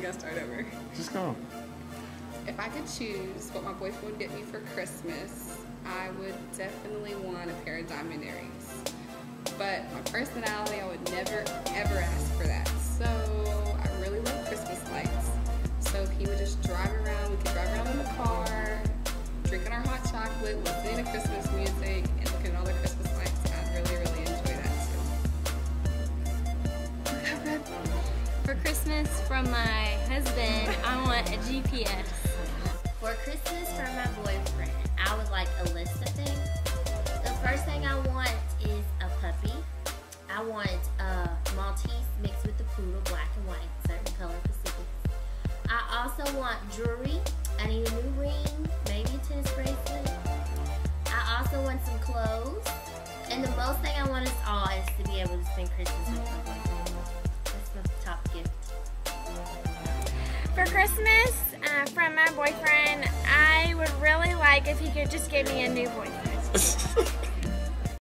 gotta start over. Just go. If I could choose what my boyfriend would get me for Christmas, I would definitely want a pair of diamond earrings. But my personality, I would never ever ask for that. So I really love Christmas lights. So if he would just drive around, we could drive around in the car, drinking our hot chocolate, listening to Christmas music, and looking at all the Christmas lights. I'd really, really enjoy that too. For Christmas from my husband, I want a GPS. For Christmas from my boyfriend, I would like a list of things. The first thing I want is a puppy. I want a Maltese mixed with the poodle, black and white, certain color Pacifics. I also want jewelry. I need a new ring, maybe a tennis bracelet. I also want some clothes. And the most thing I want us all is to be able to spend Christmas with my boyfriend. That's my top gift. For Christmas, from my boyfriend, I would really like if he could just give me a new boyfriend.